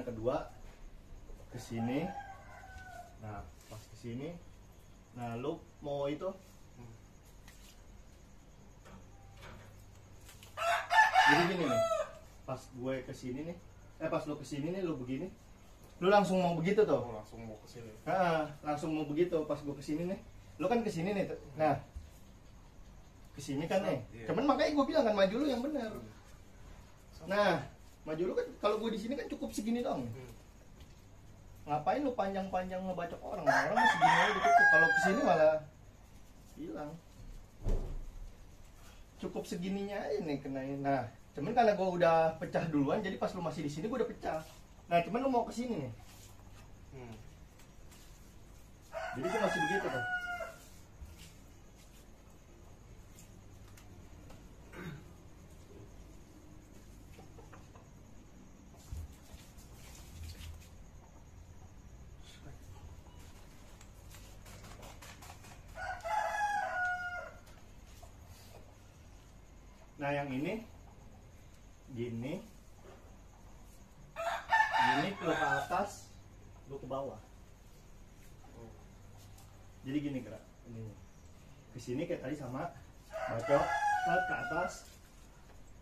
kedua ke sini. Nah, pas ke sini. Nah, lu mau itu. Jadi gini nih. Pas gue ke sini nih. Pas lu ke sini nih, lu begini. Lu langsung mau begitu tuh. Oh, langsung mau ke sini. Langsung mau begitu pas gue ke sini nih. Lu kan ke sini nih. Nah, ke sini kan nih. Iya. Cuman makanya gue bilang kan maju lu yang benar. Nah, maju lu kan kalau gue di sini kan cukup segini dong. Ngapain lu panjang-panjang ngebacok orang? Orang masih segini aja ditutup. Kalau kesini malah hilang. Cukup segininya aja nih kenain. Nah, cuman karena gue udah pecah duluan, jadi pas lu masih di sini gue udah pecah. Nah, cuman lu mau ke sini nih. Jadi gue masih begitu tuh. Nah, yang ini gini lu ke atas, lu ke bawah. Jadi gini gerak ini ke sini kayak tadi sama bacok ke atas.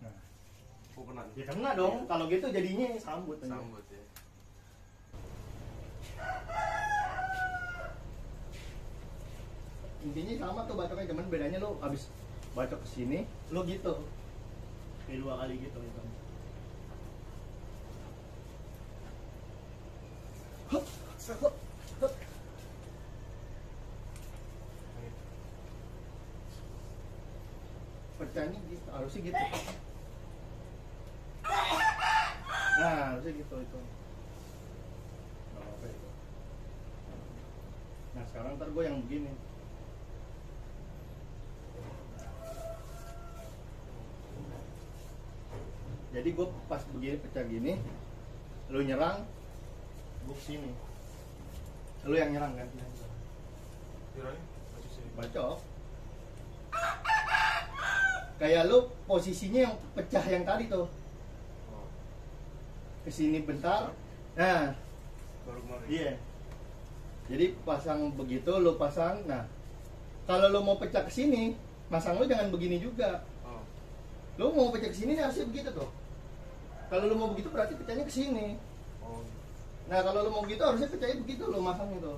Nah, kena. Ya kena dong. Kalau gitu jadinya sambut aja. Sambut ya. Intinya sama tuh bacoknya, cuman bedanya lu abis bacok ke sini, lu gitu. Kayak 2 kali gitu gitu. Hup, hup, hup. Pecahnya gitu, harusnya gitu. Nah, harusnya gitu itu. Nggak apa-apa itu. Nah, sekarang ntar gue yang begini. Jadi gue pas begini pecah gini, lu nyerang, gue kesini. Lu yang nyerang kan? Bacok. Kayak lu posisinya yang pecah yang tadi tuh. Kesini bentar. Nah, Baru kemarin. iya. Jadi pasang begitu, lu pasang. Nah, kalau lu mau pecah kesini, masang lu jangan begini juga. Lu mau pecah kesini harusnya begitu tuh. Kalau lu mau begitu berarti pecahnya kesini. Nah, kalau lu mau begitu harusnya pecahnya begitu lu masang itu.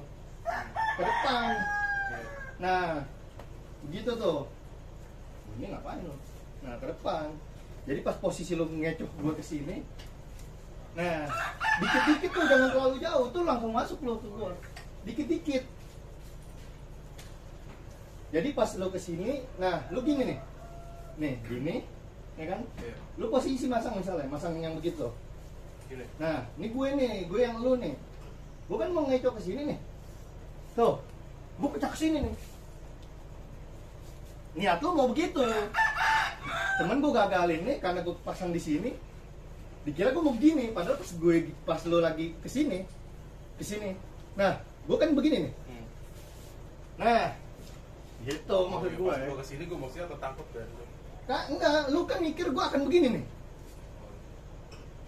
Ke depan. Nah, begitu tuh. Ini ngapain lu? Nah, ke depan. Jadi pas posisi lu ngecoh gua ke sini. Nah, dikit-dikit tuh, jangan terlalu jauh tuh, langsung masuk lu ke gua. Dikit-dikit. Jadi pas lu ke sini, nah, lu gini nih. Nih, gini. Ya kan? Lu posisi masang misalnya, masang yang begitu. Nah, ini gue yang lu nih. Gue kan mau ngecoh ke sini nih. Tuh, gue pecah ke sini nih. Niat lu mau begitu. Cuman gue gagalin nih karena gue pasang di sini. Dikira gue mau begini, padahal pas lu lagi ke sini. Nah, gue kan begini nih. Nah, gitu maksud gue. Gue kesini gue maksudnya ketangkep kan. Nah, enggak, lu kan mikir gue akan begini nih.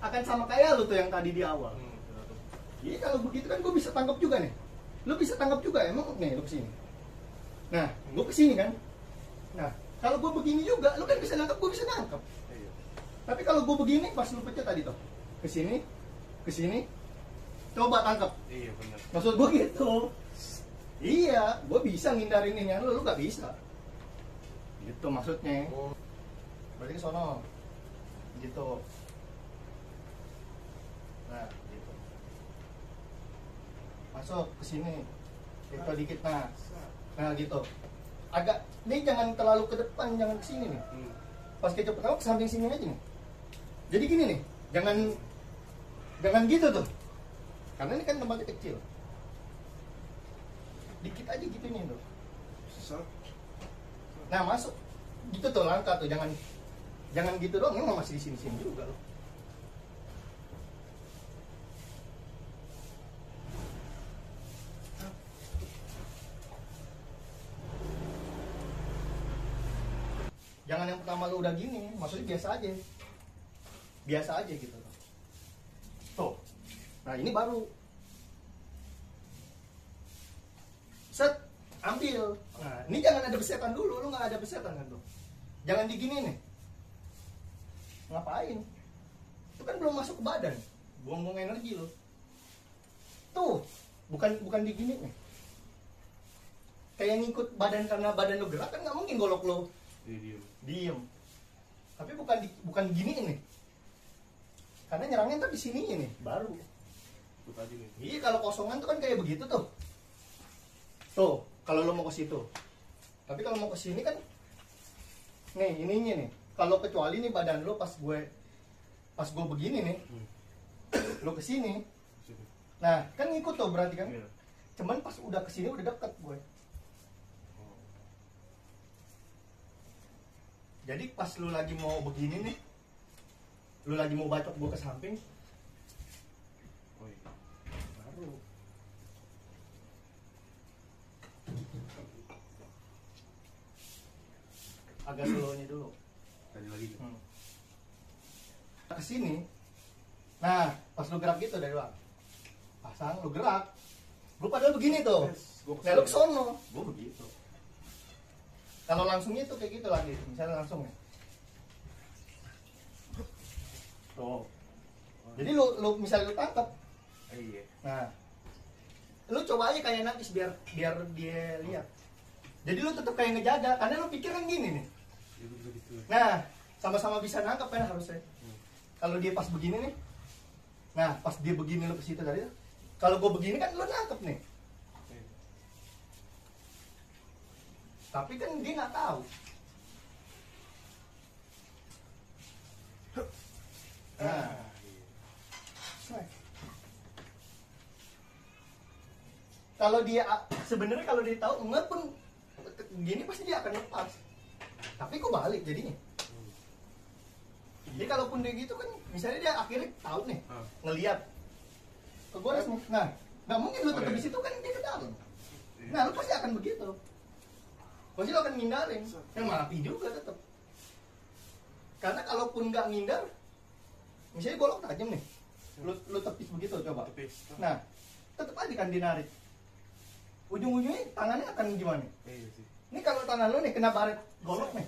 Akan sama kayak lu tuh yang tadi di awal. Jadi kalau begitu kan gue bisa tangkap juga nih. Lu bisa tangkap juga emang nih lu kesini. Nah, gue kesini kan. Nah, kalau gue begini juga, lu kan bisa nangkap, gue bisa nangkap. Tapi kalau gue begini pas lu pecah tadi tuh, kesini, coba tangkap. Iya benar. Maksud gue gitu. Iya, gue bisa ngindarin ini, lu gak bisa. Gitu maksudnya. Berarti ke sono. Gitu. Nah, gitu. Masuk ke sini. Itu dikit nah. Nah, gitu. Agak ini jangan terlalu ke depan, jangan ke sini nih. Pas kecap pertama ke samping sini aja nih. Jadi gini nih, jangan gitu tuh. Karena ini kan tempatnya kecil. Dikit aja gitu nih tuh. Nah, masuk. Gitu tuh langkah tuh, jangan gitu doang, emang masih di sini juga loh. Jangan yang pertama lu udah gini, maksudnya biasa aja gitu. Tuh, Nah ini baru set ambil. Nah ini jangan ada besetan dulu, lu nggak ada besetan kan tuh, jangan digini nih. Ngapain? Itu kan belum masuk ke badan, buang-buang energi lo. Tuh bukan digini nih, kayak ngikut badan karena badan lo gerak kan nggak mungkin golok lo diem. Tapi bukan gini nih, karena nyerangnya ntar di sini nih baru. Iya kalau kosongan tuh kan kayak begitu tuh. Tuh kalau lo mau ke situ. Tapi kalau mau ke sini kan nih ininya nih. Kalau kecuali nih badan lo pas gue begini nih, lo ke sini. Nah kan ngikut tuh berarti kan. Iya. Cuman pas udah ke sini udah deket gue. Jadi pas lu lagi mau begini nih, lu lagi mau bacok gue ke samping, baru. Agak slownya dulu. Tadi lagi. Ke sini. Nah, pas lu gerak gitu dari luar. Pasang lu gerak. Gue padahal begini tuh. Nah, lu kesono. Gue begitu. Kalau langsungnya tuh kayak gitu lagi, misalnya langsung ya. Tuh. Jadi lu misalnya lu tangkap. Iya. Nah, lu coba aja kayak nangis biar dia lihat. Jadi lu tetap kayak ngejaga, karena lu pikir kan gini nih. Nah, sama-sama bisa nangkap kan harusnya. Kalau dia pas begini nih, nah pas dia begini lu ke situ tadi. Kalau gue begini kan lu nangkep nih. Tapi kan dia nggak tahu. Nah, kalau dia sebenarnya kalau dia tahu enggak pun gini pasti dia akan lepas. Tapi kok balik jadinya. Jadi kalaupun dia gitu kan, misalnya dia akhirnya tahu nih, ngelihat kegores nih. Nah, nggak mungkin lu tetap di situ kan dia ke dalam. Nah, lu pasti akan begitu. Pasti lu akan ngindarin. Yang mati juga tetap. Karena kalaupun nggak ngindar, misalnya golok tajam nih, lu tepis begitu coba. Nah, tetap aja kan dinarik. Ujung-ujungnya tangannya akan gimana? Ini kalau tangan lu nih kena baret golok nih,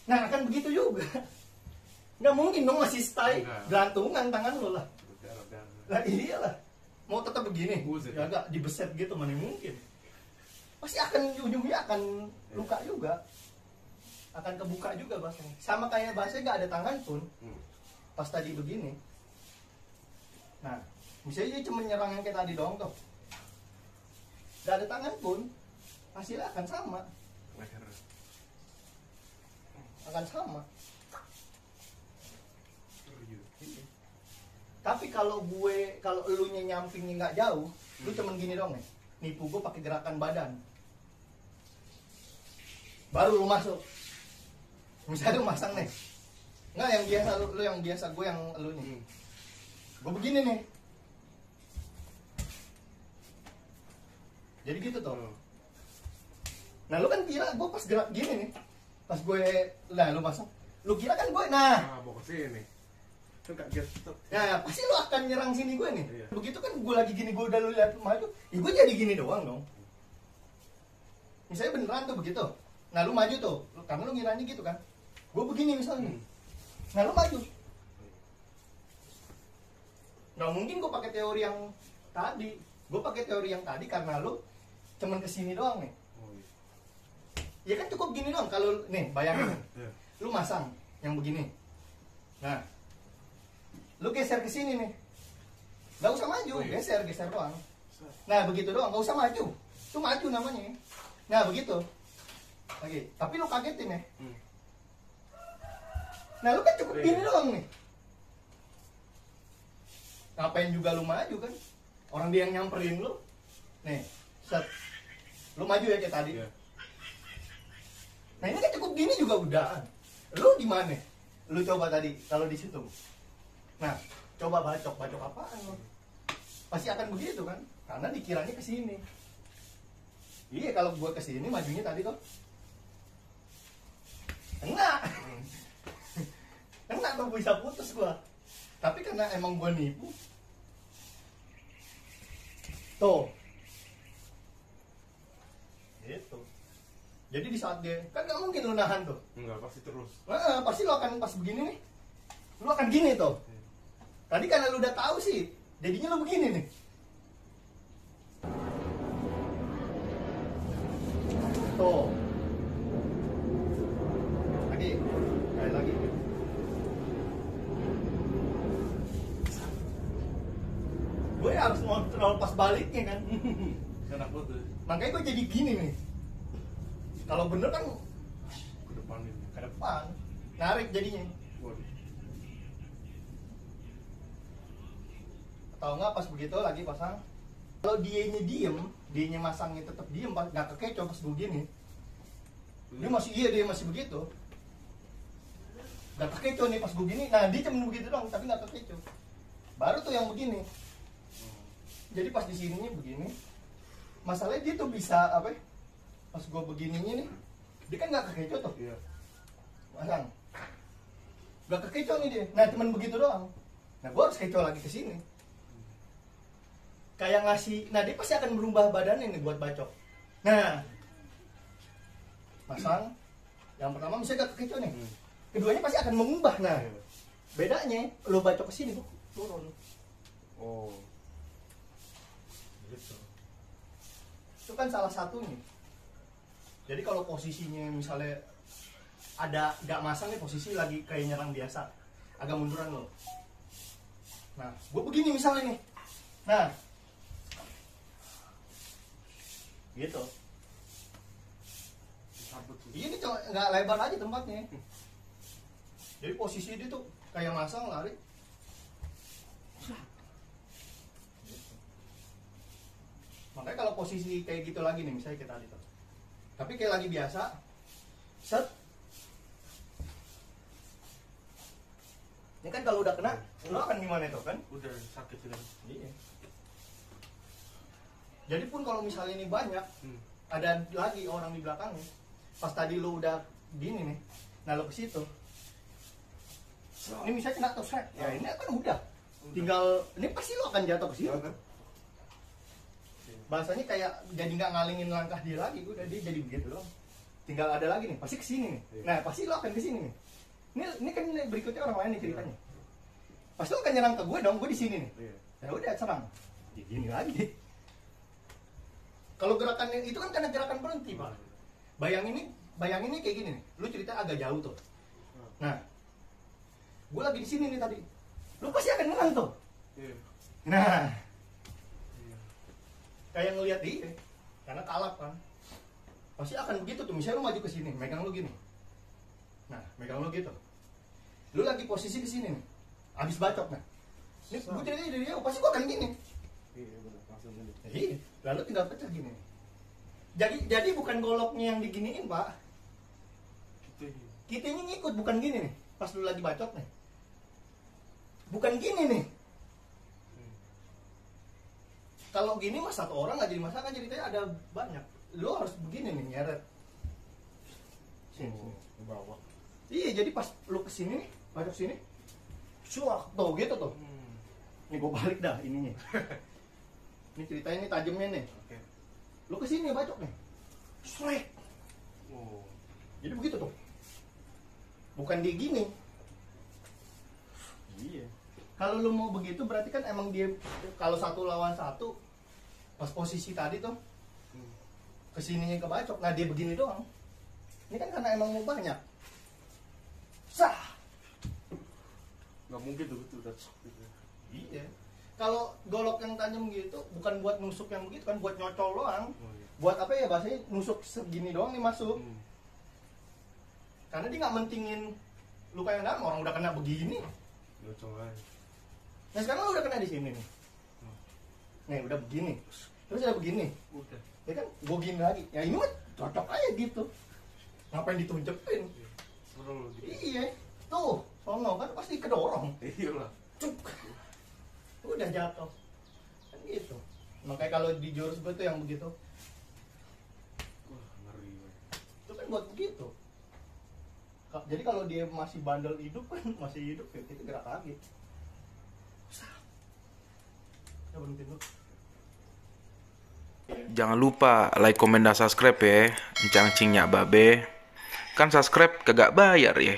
nah akan begitu juga. Nggak mungkin dong masih stay gelantungan tangan lu lah. Lah iyalah, mau tetap begini, ya agak dibeset gitu mana mungkin. Pasti akan ujungnya akan luka juga, akan kebuka juga bahasanya. Sama kayak bahasanya nggak ada tangan pun, pas tadi begini. Nah, misalnya dia cuma nyerang yang kayak tadi doang tuh, nggak ada tangan pun, hasilnya akan sama. Akan sama. Tapi kalau elunya nyampingnya nggak jauh, lu cuman gini dong nih, nipu gue pakai gerakan badan, baru lu masuk. Misalnya lu masang nih, nggak yang biasa lu yang biasa, gue yang elunya. Gue begini nih, jadi gitu tuh. Nah lu kan kira gue pas gerak gini nih, pas gue lah lu masuk, lu kira kan gue Mau kesini. Kan gitu. Ya pasti lu akan nyerang sini gue nih. Iya. Begitu kan gue lagi gini, gue udah lu lihat maju, ya gue jadi gini doang dong. Misalnya beneran tuh begitu. Nah lu maju tuh, karena lu ngiranya gitu kan. Gue begini misalnya. Nah lu maju. Nggak mungkin gue pakai teori yang tadi. Gue pakai teori yang tadi karena lu cuman kesini doang nih. Ya kan cukup gini doang. Kalau nih bayangin, lu masang yang begini. Nah, lu geser ke sini nih, nggak usah maju, geser doang. Nah begitu doang, nggak usah maju, itu maju namanya. Nah begitu, lagi. Tapi lu kagetin ya. Nah lu kan cukup gini doang nih. Ngapain juga lu maju kan? Orang dia yang nyamperin lu, nih, set, lu maju ya kayak tadi. Nah ini kan cukup gini juga udah. Lu di mana? Lu coba tadi kalau di situ. Nah, coba bacok apaan lo? Pasti akan begitu kan? Karena dikiranya ke sini. Iya, kalau gua ke sini majunya tadi tuh. Enggak. Enggak tuh bisa putus gua. Tapi karena emang gua nipu. Tuh. Gitu. Jadi di saat dia, kan nggak mungkin lu nahan tuh. Enggak, pasti terus. Nah, pasti lu akan pas begini nih. Lu akan gini tuh. Tadi karena lu udah tahu sih, jadinya lu begini nih. Tuh. Lagi, kayak lagi. Gue harus ngontrol pas baliknya kan. Enak banget tuh. Makanya gue jadi gini nih. Kalau bener kan Ke depan ini. ke depan, narik jadinya. Waduh. Atau enggak pas begitu lagi pasang. Kalau dianya diem, dianya masangnya tetap diem, nggak kekecoh pas gue gini. Dia masih begitu. Nggak kekecoh nih pas gue gini. Nah dia cuma begitu doang, tapi nggak kekecoh. Baru tuh yang begini. Jadi pas di sininya begini. Masalahnya dia tuh bisa apa? Ya? Pas gue begininya nih, dia kan nggak kekecoh tuh. Iya. Pasang. Nggak kekecoh nih dia. Nah cuman begitu doang. Nah gue harus kecoh lagi ke sini. Kayak ngasih, nah dia pasti akan merubah badannya nih buat bacok. Nah, pasang. Yang pertama misalnya gak kekecoh nih. Keduanya pasti akan mengubah. Nah, bedanya lo bacok ke sini tuh turun. Oh. Gitu. Itu kan salah satunya. Jadi kalau posisinya misalnya ada gak masang nih, posisi lagi kayak nyerang biasa, agak munduran lo. Nah, gue begini misalnya nih. Nah, gitu. Sabut tuh. Ini cuma nggak lebar aja tempatnya. Jadi posisi dia tuh kayak masang lari. Makanya kalau posisi kayak gitu lagi nih, misalnya kita tadi tuh. Tapi kayak lagi biasa, set. Ini kan kalau udah kena, lo akan gimana tuh kan? Udah sakit sudah. Iya. Jadi pun kalau misalnya ini banyak, ada lagi orang di belakangnya. Pas tadi lo udah gini nih, nah lo ke situ. Ini misalnya kena tuh set, ya ini kan udah. Tinggal, ini pasti lo akan jatuh ke situ. Bahasanya kayak jadi nggak ngalingin langkah dia lagi, udah dia jadi begitu doang. Tinggal ada lagi nih, pasti kesini nih. Nah pasti lo akan kesini nih. Ini kan berikutnya orang lain nih ceritanya. Pasti lo akan nyerang ke gue dong, gue di sini nih. Ya udah serang. Ya gini lagi. Kalau gerakan itu kan karena gerakan berhenti pak. Bayangin nih kayak gini nih. Lu cerita agak jauh tuh. Nah, gue lagi di sini nih tadi. Lu pasti akan nyerang tuh. Nah, kayak ngelihat dia, karena kalap kan. Pasti akan begitu tuh. Misalnya lu maju ke sini, megang lu gini. Nah, megang lu gitu. Lu lagi posisi ke sini nih. Habis bacok nah. Ini gue ceritanya dari dia, pasti gue akan gini. Iya benar, langsung ini. Iya, lalu tinggal pecah gini. Jadi bukan goloknya yang diginiin pak. Gitu. Kitanya ngikut, bukan gini nih. Pas lu lagi bacok nih. Bukan gini nih. Kalau gini mah satu orang nggak jadi masalah kan, ceritanya ada banyak. Lu harus begini nih nyeret. Sini. Ke bawah. Iya, jadi pas lu kesini nih, bacok sini. Suak, tuh gitu tuh. Ini gue balik dah ininya. Ini ceritanya ini tajamnya nih. Oke. Lu kesini bacok nih. Srek. Oh. Jadi begitu tuh. Bukan dia gini. Iya. Kalau lu mau begitu berarti kan emang dia kalau 1 lawan 1 pas posisi tadi tuh kesininya kebacok. Nah dia begini doang. Ini kan karena emang mau banyak. Sah. Nggak mungkin tuh udah sok gitu. Iya. Kalau golok yang tajam gitu bukan buat nusuk yang begitu kan, buat nyocol doang. Oh, iya. Buat apa ya bahasanya, nusuk segini doang nih masuk. Karena dia nggak mentingin luka yang dalam, orang udah kena begini. Nyocol aja. Nah sekarang lu udah kena di sini nih. Nih udah begini. Terus udah begini. Udah. Ya kan, gue gini lagi. Ya ini mah cocok aja gitu. Ngapain ditunjukin? Seru gitu. Iya. Tuh, sono kan pasti kedorong. Iyalah. Cuk. Udah jatuh. Kan gitu. Makanya kalau di jurus gue tuh yang begitu, Wah, ngeri banget. itu kan buat begitu. Jadi kalau dia masih bandel hidup kan, masih hidup ya kita gerak lagi. Kita berhenti dulu. Jangan lupa like, komen, dan subscribe ya. Encang cingnya babe. Kan subscribe kagak bayar ya.